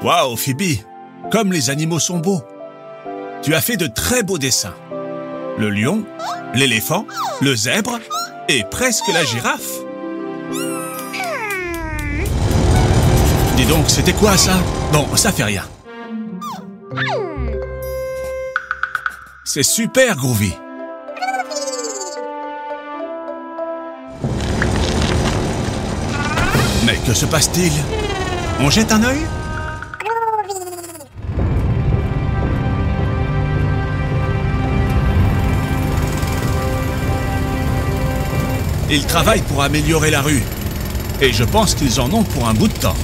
Waouh, Phoebe! Comme les animaux sont beaux! Tu as fait de très beaux dessins. Le lion, l'éléphant, le zèbre et presque la girafe. Dis donc, c'était quoi ça? Bon, ça fait rien. C'est super, Groovy. Mais que se passe-t-il? On jette un œil? Ils travaillent pour améliorer la rue. Et je pense qu'ils en ont pour un bout de temps.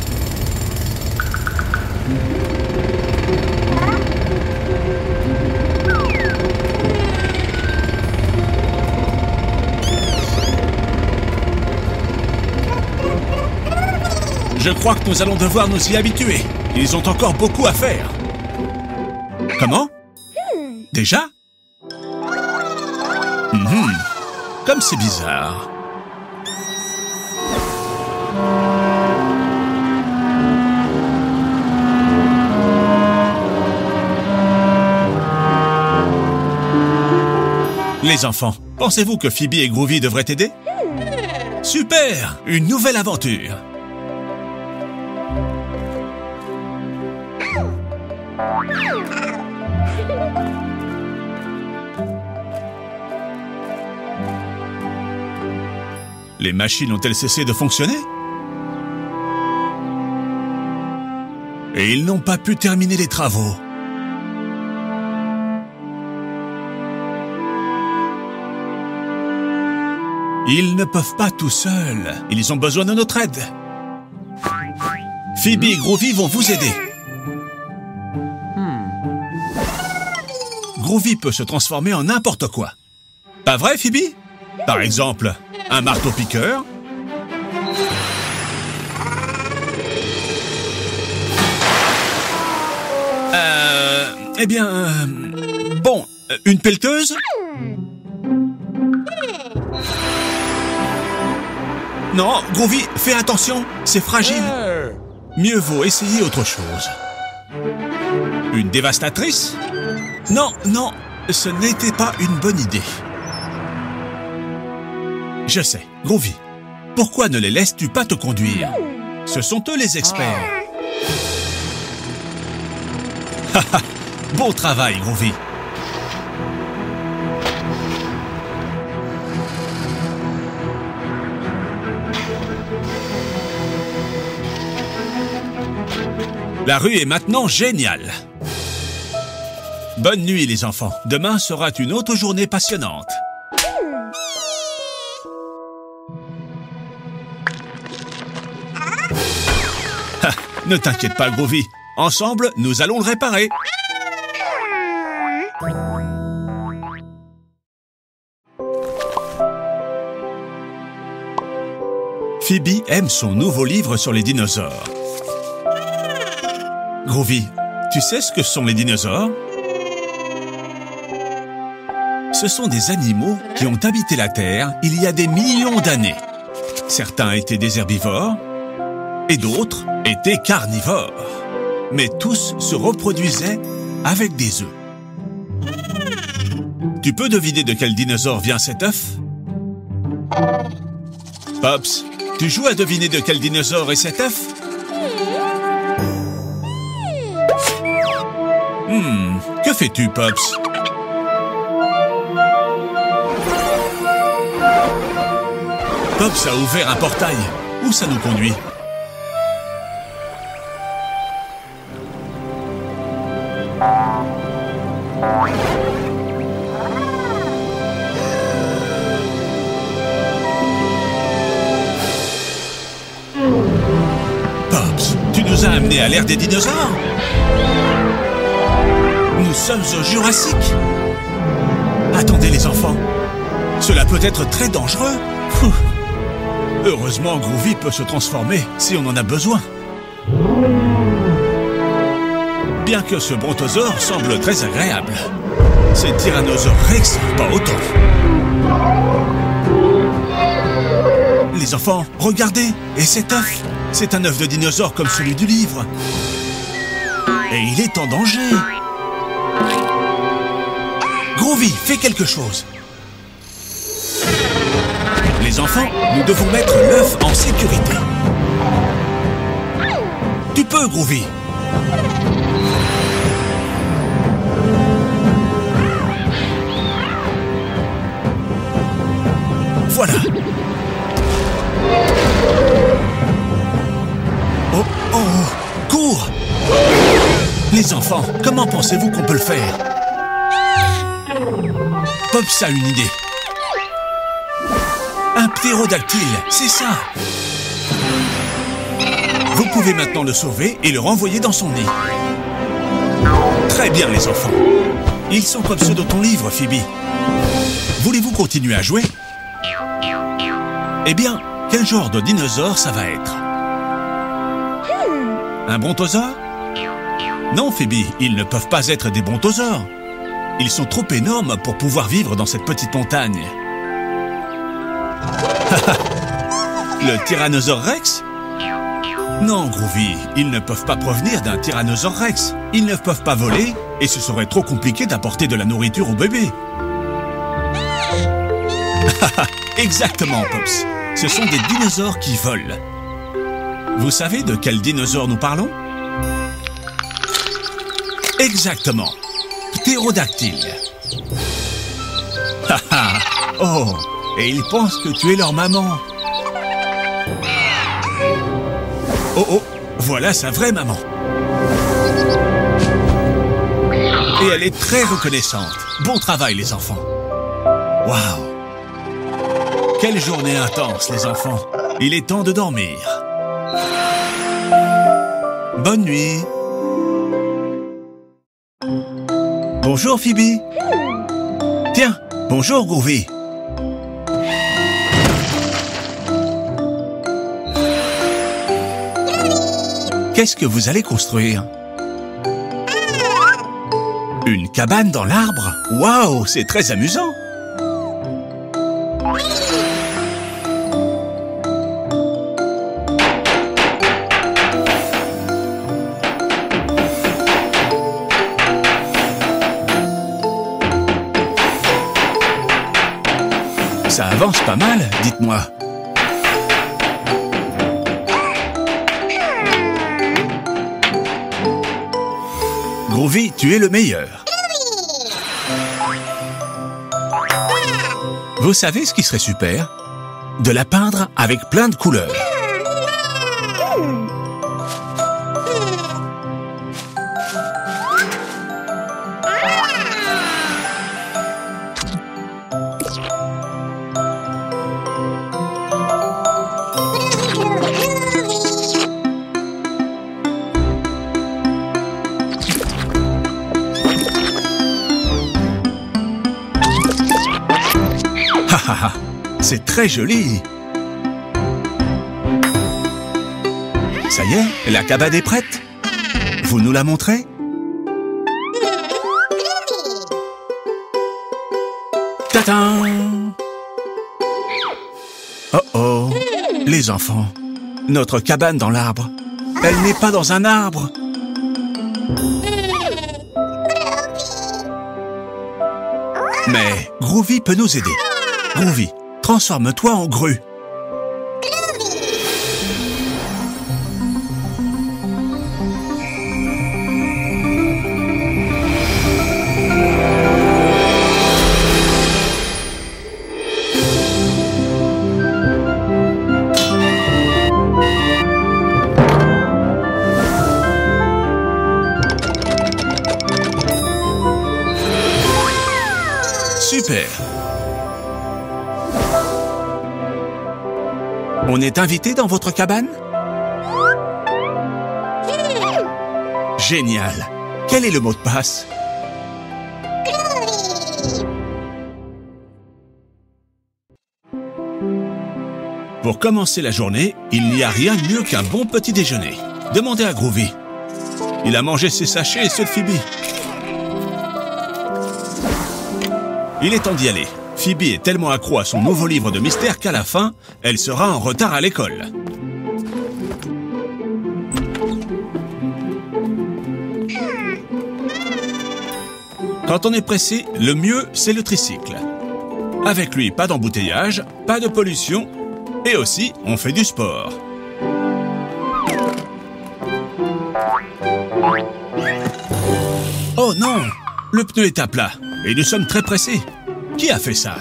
Je crois que nous allons devoir nous y habituer. Ils ont encore beaucoup à faire. Comment? Déjà? Comme c'est bizarre. Les enfants, pensez-vous que Phoebe et Groovy devraient t'aider? Super! Une nouvelle aventure! Les machines ont-elles cessé de fonctionner? Et ils n'ont pas pu terminer les travaux. Ils ne peuvent pas tout seuls. Ils ont besoin de notre aide. Phoebe et Groovy vont vous aider. Groovy peut se transformer en n'importe quoi. Pas vrai, Phoebe? Par exemple, un marteau-piqueur. Eh bien... bon, une pelleteuse? Non, Groovy, fais attention, c'est fragile. Mieux vaut essayer autre chose. Une dévastatrice? Non, non, ce n'était pas une bonne idée. Je sais, Groovy, pourquoi ne les laisses-tu pas te conduire? Ce sont eux les experts. Haha, bon travail, Groovy. La rue est maintenant géniale. Bonne nuit, les enfants. Demain sera une autre journée passionnante. Ne t'inquiète pas, Groovy. Ensemble, nous allons le réparer. Phoebe aime son nouveau livre sur les dinosaures. Groovy, tu sais ce que sont les dinosaures? Ce sont des animaux qui ont habité la Terre il y a des millions d'années. Certains étaient des herbivores et d'autres étaient carnivores. Mais tous se reproduisaient avec des œufs. Tu peux deviner de quel dinosaure vient cet œuf? Pops, tu joues à deviner de quel dinosaure est cet œuf? Que fais-tu, Pops? Pops a ouvert un portail. Où ça nous conduit? Pops, tu nous as amenés à l'ère des dinosaures? Nous sommes au Jurassique. Attendez, les enfants. Cela peut être très dangereux. Heureusement, Groovy peut se transformer si on en a besoin. Bien que ce brontosaure semble très agréable, ces tyrannosaures Rex, pas autant. Les enfants, regardez. Et cet œuf? C'est un œuf de dinosaure comme celui du livre. et il est en danger. Groovy, fais quelque chose. Les enfants, nous devons mettre l'œuf en sécurité. Tu peux, Groovy. Voilà. Oh, oh, cours! Les enfants, comment pensez-vous qu'on peut le faire? Pops a une idée. Un ptérodactyle, c'est ça. Vous pouvez maintenant le sauver et le renvoyer dans son nid. Très bien, les enfants. Ils sont comme ceux de ton livre, Phoebe. Voulez-vous continuer à jouer? Eh bien, quel genre de dinosaure ça va être? Un brontosaure? Non, Phoebe, ils ne peuvent pas être des brontosaures. Ils sont trop énormes pour pouvoir vivre dans cette petite montagne. Le Tyrannosaure Rex? Non, Groovy, ils ne peuvent pas provenir d'un Tyrannosaure Rex. Ils ne peuvent pas voler et ce serait trop compliqué d'apporter de la nourriture au bébé. Exactement, Pops. Ce sont des dinosaures qui volent. Vous savez de quel dinosaure nous parlons? Exactement. Ptérodactyle. Oh, et ils pensent que tu es leur maman. Oh, oh, voilà sa vraie maman. Et elle est très reconnaissante. Bon travail, les enfants. Waouh! Quelle journée intense, les enfants. Il est temps de dormir. Bonne nuit. Bonjour, Phoebe. Tiens, bonjour, Groovy. Qu'est-ce que vous allez construire? Une cabane dans l'arbre? Waouh, c'est très amusant. Ça avance pas mal, dites-moi. Groovy, tu es le meilleur. Vous savez ce qui serait super? De la peindre avec plein de couleurs. C'est très joli. Ça y est, la cabane est prête. Vous nous la montrez? Tadam! Oh oh, les enfants, notre cabane dans l'arbre, elle n'est pas dans un arbre. Mais Groovy peut nous aider. Groovy, transforme-toi en grue. Super. On est invité dans votre cabane? Génial. Quel est le mot de passe? Pour commencer la journée, il n'y a rien de mieux qu'un bon petit déjeuner. Demandez à Groovy. Il a mangé ses sachets et ceux de Phoebe. Il est temps d'y aller. Phoebe est tellement accro à son nouveau livre de mystère qu'à la fin, elle sera en retard à l'école. Quand on est pressé, le mieux, c'est le tricycle. Avec lui, pas d'embouteillage, pas de pollution, et aussi, on fait du sport. Oh non! Le pneu est à plat, et nous sommes très pressés. Qui a fait ça?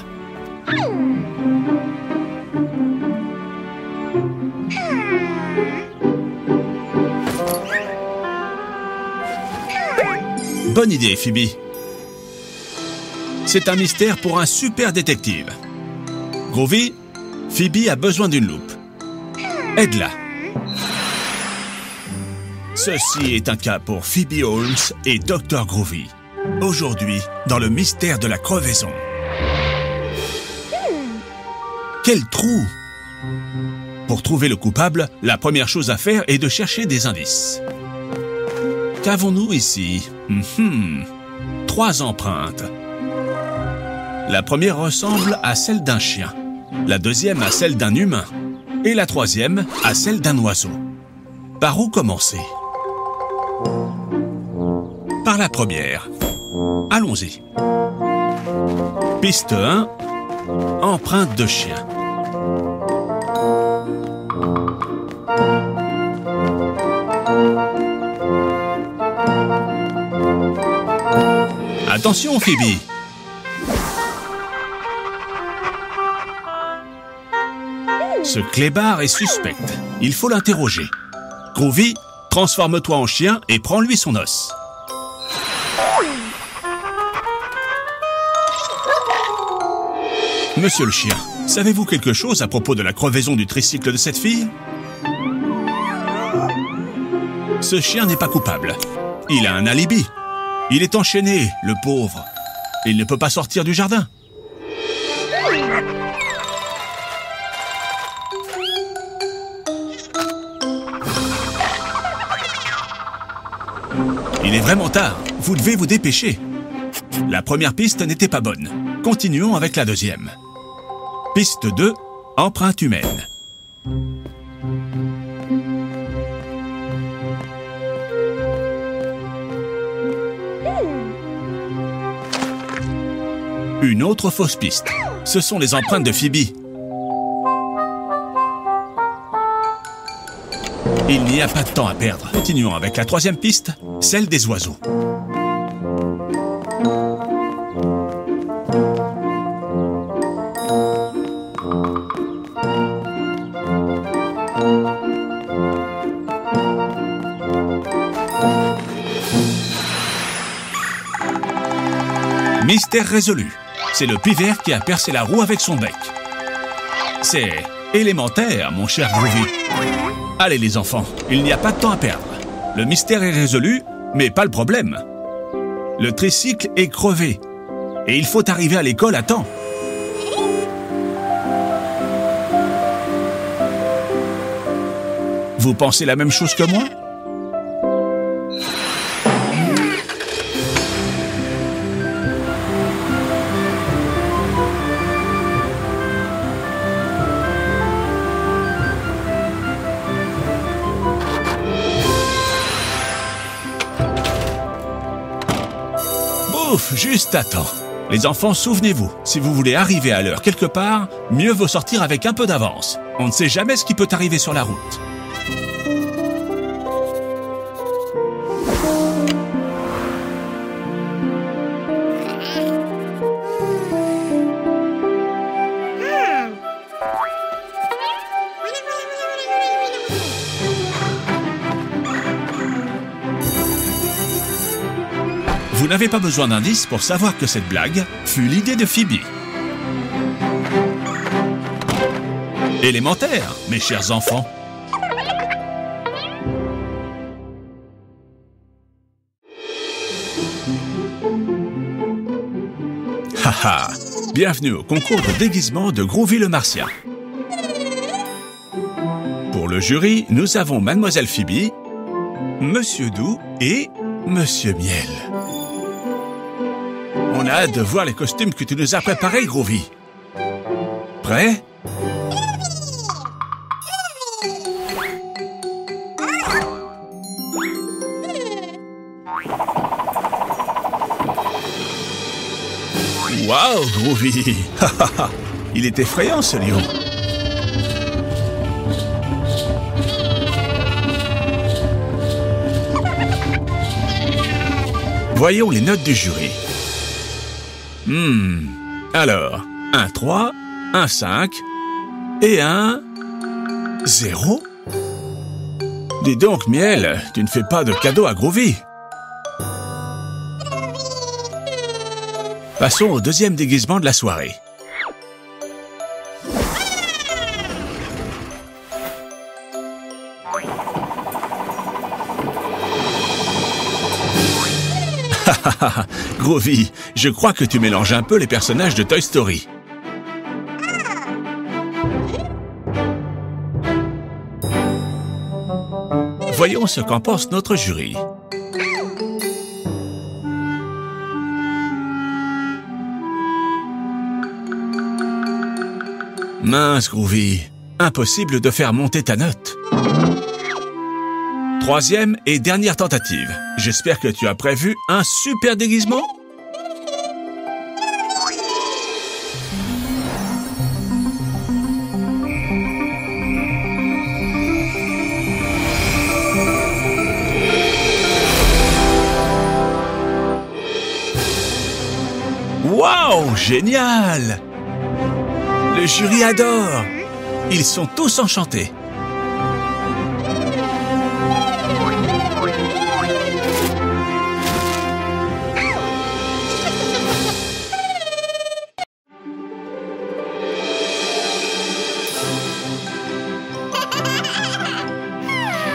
Bonne idée, Phoebe. C'est un mystère pour un super détective. Groovy, Phoebe a besoin d'une loupe. Aide-la. Ceci est un cas pour Phoebe Holmes et Dr. Groovy. Aujourd'hui, dans le mystère de la crevaison. Quel trou! Pour trouver le coupable, la première chose à faire est de chercher des indices. Qu'avons-nous ici? 3 empreintes. La première ressemble à celle d'un chien, la deuxième à celle d'un humain, et la troisième à celle d'un oiseau. Par où commencer? Par la première. Allons-y. Piste 1, empreinte de chien. Attention, Phoebe. Ce clébard est suspect. Il faut l'interroger. Groovy, transforme-toi en chien et prends-lui son os. Monsieur le chien, savez-vous quelque chose à propos de la crevaison du tricycle de cette fille? Ce chien n'est pas coupable. Il a un alibi. Il est enchaîné, le pauvre. Il ne peut pas sortir du jardin. Il est vraiment tard. Vous devez vous dépêcher. La première piste n'était pas bonne. Continuons avec la deuxième. Piste 2, empreinte humaine. Une autre fausse piste. Ce sont les empreintes de Phoebe. Il n'y a pas de temps à perdre. Continuons avec la troisième piste, celle des oiseaux. Mystère résolu. C'est le pivert qui a percé la roue avec son bec. C'est élémentaire, mon cher Groovy. Allez les enfants, il n'y a pas de temps à perdre. Le mystère est résolu, mais pas le problème. Le tricycle est crevé. Et il faut arriver à l'école à temps. Vous pensez la même chose que moi ? Ouf, juste à temps. Les enfants, souvenez-vous, si vous voulez arriver à l'heure quelque part, mieux vaut sortir avec un peu d'avance. On ne sait jamais ce qui peut arriver sur la route. Vous n'avez pas besoin d'indices pour savoir que cette blague fut l'idée de Phoebe. Élémentaire, mes chers enfants. Haha, bienvenue au concours de déguisement de Groovy le Martien. Pour le jury, nous avons Mademoiselle Phoebe, Monsieur Doux et Monsieur Miel. On a hâte de voir les costumes que tu nous as préparés, Groovy. Prêt? Waouh, Groovy! Il est effrayant, ce lion. Voyons les notes du jury. Alors, un 3, un 5 et un 0. Dis donc, Miel, tu ne fais pas de cadeau à Groovy. Passons au deuxième déguisement de la soirée. Groovy, je crois que tu mélanges un peu les personnages de Toy Story. Voyons ce qu'en pense notre jury. Mince, Groovy, impossible de faire monter ta note. Troisième et dernière tentative. J'espère que tu as prévu un super déguisement. Waouh, génial! Le jury adore. Ils sont tous enchantés.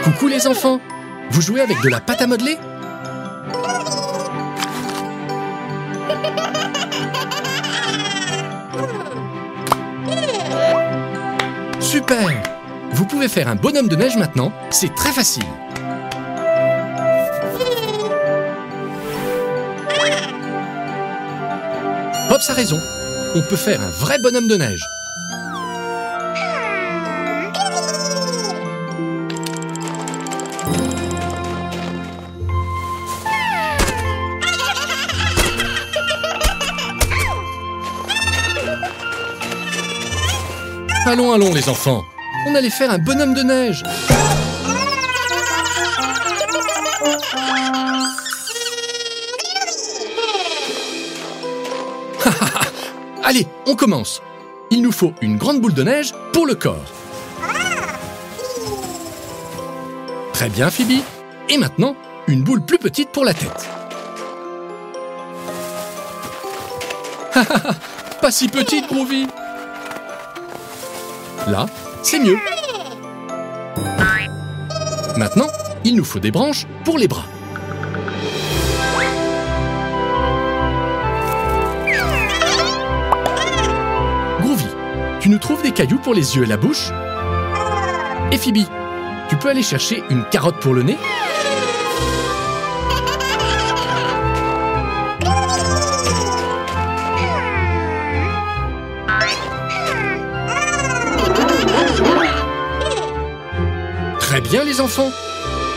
Coucou les enfants, vous jouez avec de la pâte à modeler? Super! Vous pouvez faire un bonhomme de neige maintenant, c'est très facile. Pops a raison, on peut faire un vrai bonhomme de neige. Allons, allons les enfants, on allait faire un bonhomme de neige. Allez, on commence. Il nous faut une grande boule de neige pour le corps. Très bien, Phoebe. Et maintenant, une boule plus petite pour la tête. Pas si petite, Groovy. Là, c'est mieux. Maintenant, il nous faut des branches pour les bras. Groovy, tu nous trouves des cailloux pour les yeux et la bouche? Et Phoebe, tu peux aller chercher une carotte pour le nez? Très bien les enfants,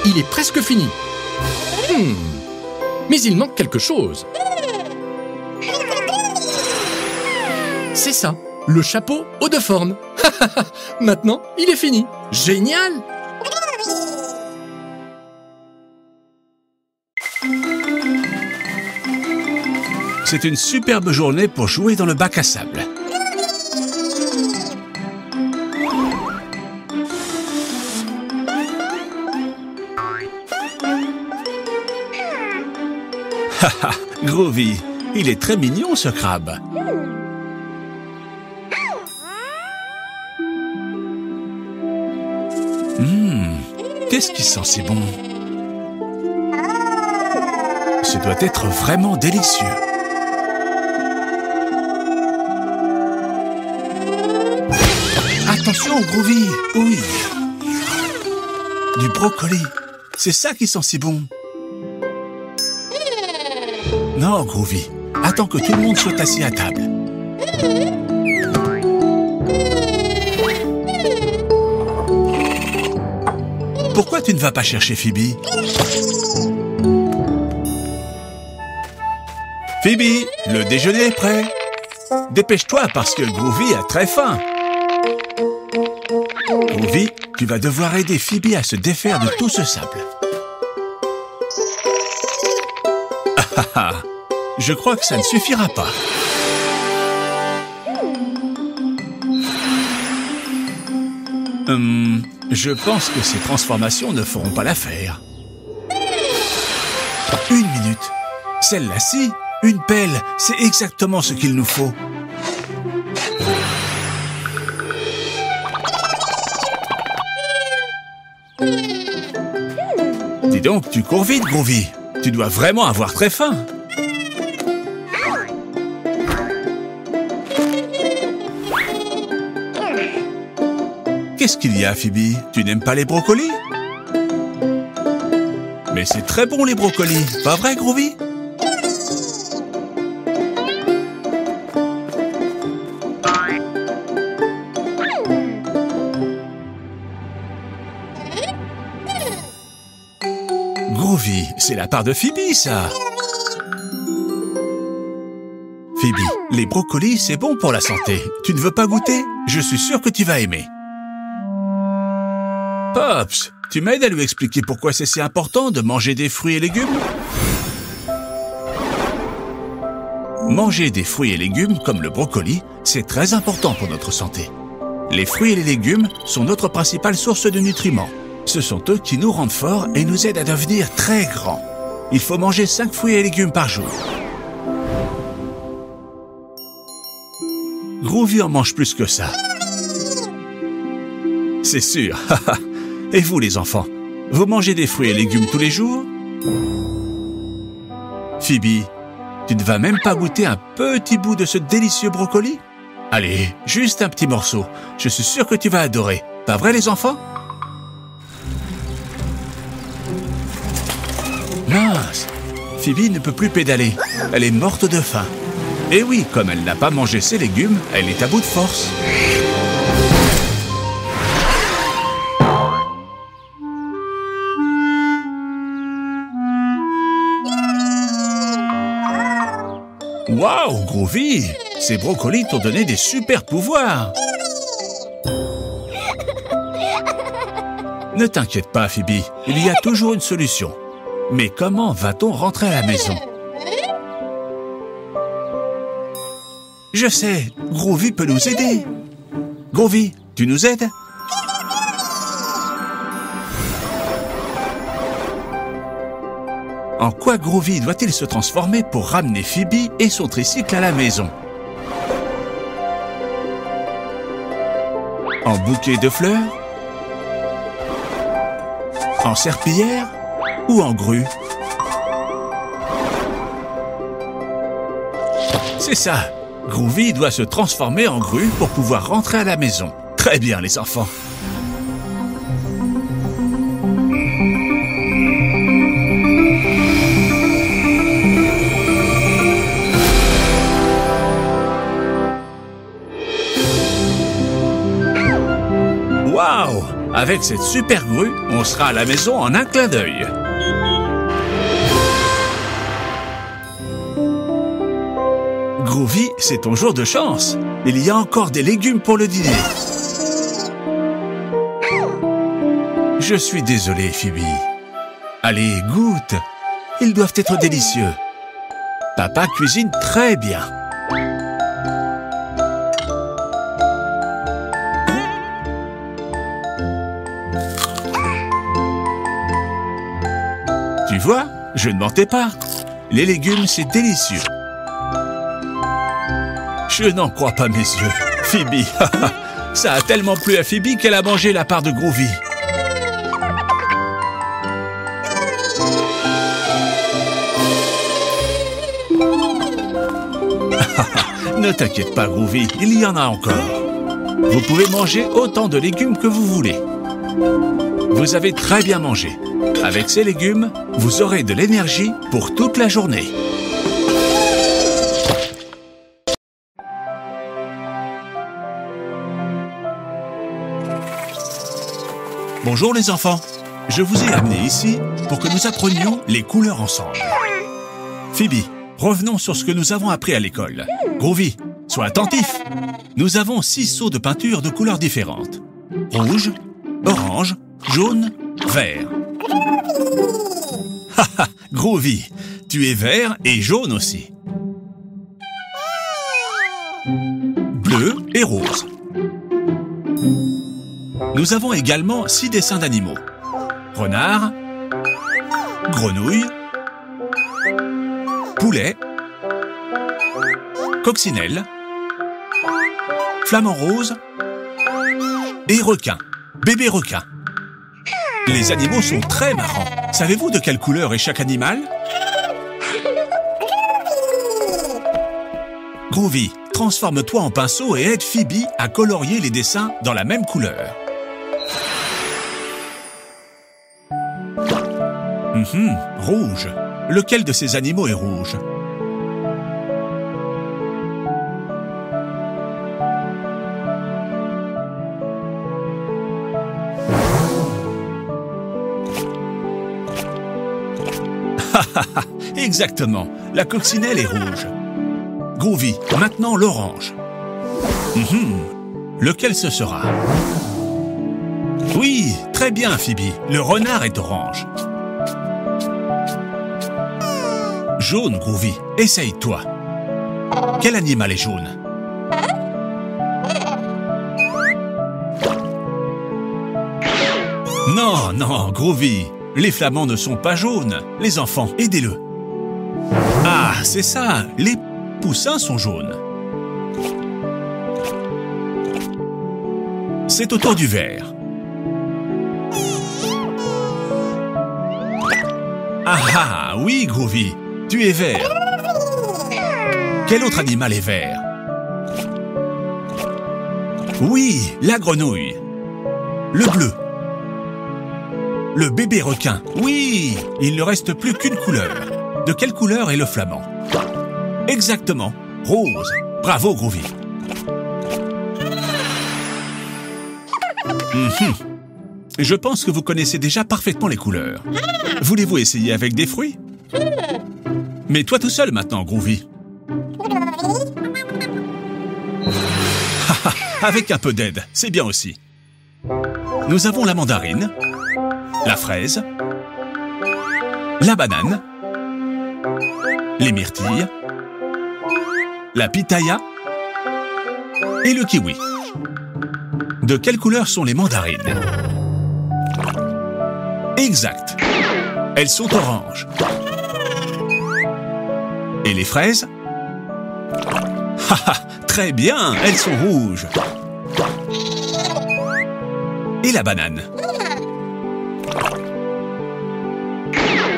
il est presque fini. Mais il manque quelque chose. C'est ça, le chapeau haut de forme. Maintenant, il est fini. Génial! C'est une superbe journée pour jouer dans le bac à sable. Haha, Groovy, il est très mignon ce crabe. Qu'est-ce qui sent si bon? Ce doit être vraiment délicieux. Attention, Groovy, oui. Du brocoli, c'est ça qui sent si bon. Non, Groovy, attends que tout le monde soit assis à table. Pourquoi tu ne vas pas chercher Phoebe? Phoebe, le déjeuner est prêt. Dépêche-toi parce que Groovy a très faim. Groovy, tu vas devoir aider Phoebe à se défaire de tout ce sable. Ah ah ah! Je crois que ça ne suffira pas. Je pense que ces transformations ne feront pas l'affaire. Une minute. Celle-là-ci, une pelle, c'est exactement ce qu'il nous faut. Dis donc, tu cours vite, Groovy. Tu dois vraiment avoir très faim. Qu'est-ce qu'il y a, Phoebe? Tu n'aimes pas les brocolis? Mais c'est très bon, les brocolis. Pas vrai, Groovy? Groovy, c'est la part de Phoebe, ça. Phoebe, les brocolis, c'est bon pour la santé. Tu ne veux pas goûter? Je suis sûr que tu vas aimer. Pops, tu m'aides à lui expliquer pourquoi c'est si important de manger des fruits et légumes? Manger des fruits et légumes comme le brocoli, c'est très important pour notre santé. Les fruits et les légumes sont notre principale source de nutriments. Ce sont eux qui nous rendent forts et nous aident à devenir très grands. Il faut manger 5 fruits et légumes par jour. Groovy en mange plus que ça. C'est sûr. Et vous, les enfants, vous mangez des fruits et légumes tous les jours? Phoebe, tu ne vas même pas goûter un petit bout de ce délicieux brocoli? Allez, juste un petit morceau. Je suis sûr que tu vas adorer. Pas vrai, les enfants? Mince! Phoebe ne peut plus pédaler. Elle est morte de faim. Et oui, comme elle n'a pas mangé ses légumes, elle est à bout de force. Waouh, Groovy! Ces brocolis t'ont donné des super pouvoirs! Ne t'inquiète pas, Phoebe, il y a toujours une solution. Mais comment va-t-on rentrer à la maison? Je sais, Groovy peut nous aider. Groovy, tu nous aides? En quoi Groovy doit-il se transformer pour ramener Phoebe et son tricycle à la maison? En bouquet de fleurs? En serpillière? Ou en grue? C'est ça! Groovy doit se transformer en grue pour pouvoir rentrer à la maison. Très bien, les enfants! Waouh! Avec cette super grue, on sera à la maison en un clin d'œil. Groovy, c'est ton jour de chance. Il y a encore des légumes pour le dîner. Je suis désolé, Phoebe. Allez, goûte. Ils doivent être délicieux. Papa cuisine très bien. Tu vois, je ne mentais pas. Les légumes, c'est délicieux. Je n'en crois pas mes yeux. Phoebe, ça a tellement plu à Phoebe qu'elle a mangé la part de Groovy. Ne t'inquiète pas, Groovy, il y en a encore. Vous pouvez manger autant de légumes que vous voulez. Vous avez très bien mangé. Avec ces légumes, vous aurez de l'énergie pour toute la journée. Bonjour les enfants, je vous ai amenés ici pour que nous apprenions les couleurs ensemble. Phoebe, revenons sur ce que nous avons appris à l'école. Groovy, Sois attentif. Nous avons 6 seaux de peinture de couleurs différentes. Rouge, orange, jaune, vert. Haha, Groovy, tu es vert et jaune aussi. Bleu et rose. Nous avons également 6 dessins d'animaux. Renard, grenouille, poulet, coccinelle, flamant rose et requin, bébé requin. Les animaux sont très marrants. Savez-vous de quelle couleur est chaque animal? Groovy, transforme-toi en pinceau et aide Phoebe à colorier les dessins dans la même couleur. Rouge. Lequel de ces animaux est rouge? Exactement, la coccinelle est rouge. Groovy, maintenant l'orange. Lequel ce sera? Oui, très bien Phoebe, le renard est orange. Jaune, Groovy, essaye-toi. Quel animal est jaune? Non, non, Groovy, les flamands ne sont pas jaunes. Les enfants, aidez-le. Ah, c'est ça, les poussins sont jaunes. C'est au tour du vert. Ah, oui, Groovy, tu es vert. Quel autre animal est vert? Oui, la grenouille. Le bleu. Le bébé requin. Oui, il ne reste plus qu'une couleur. De quelle couleur est le flamand? Exactement, rose. Bravo, Groovy. Je pense que vous connaissez déjà parfaitement les couleurs. Voulez-vous essayer avec des fruits? Mais toi tout seul maintenant, Groovy. Avec un peu d'aide, c'est bien aussi. Nous avons la mandarine, la fraise, la banane, les myrtilles, la pitaya et le kiwi. De quelle couleur sont les mandarines? Exact. Elles sont oranges. Et les fraises? Haha, très bien, elles sont rouges. Et la banane?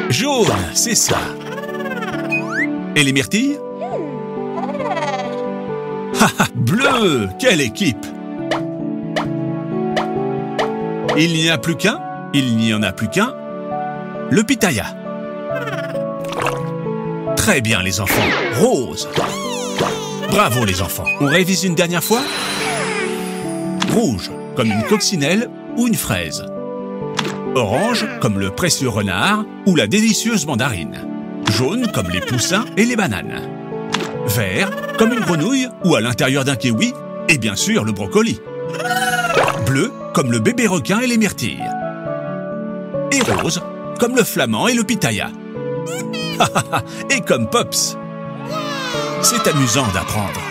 Jaune, c'est ça. Et les myrtilles? Haha, bleu, quelle équipe! Il n'y en a plus qu'un? Il n'y en a plus qu'un. Le pitaya. Très bien, les enfants. Rose. Bravo, les enfants. On révise une dernière fois? Rouge, comme une coccinelle ou une fraise. Orange, comme le précieux renard ou la délicieuse mandarine. Jaune, comme les poussins et les bananes. Vert, comme une grenouille ou à l'intérieur d'un kiwi. Et bien sûr, le brocoli. Bleu, comme le bébé requin et les myrtilles. Et rose, comme le flamand et le pitaya. Et comme Pops. C'est amusant d'apprendre.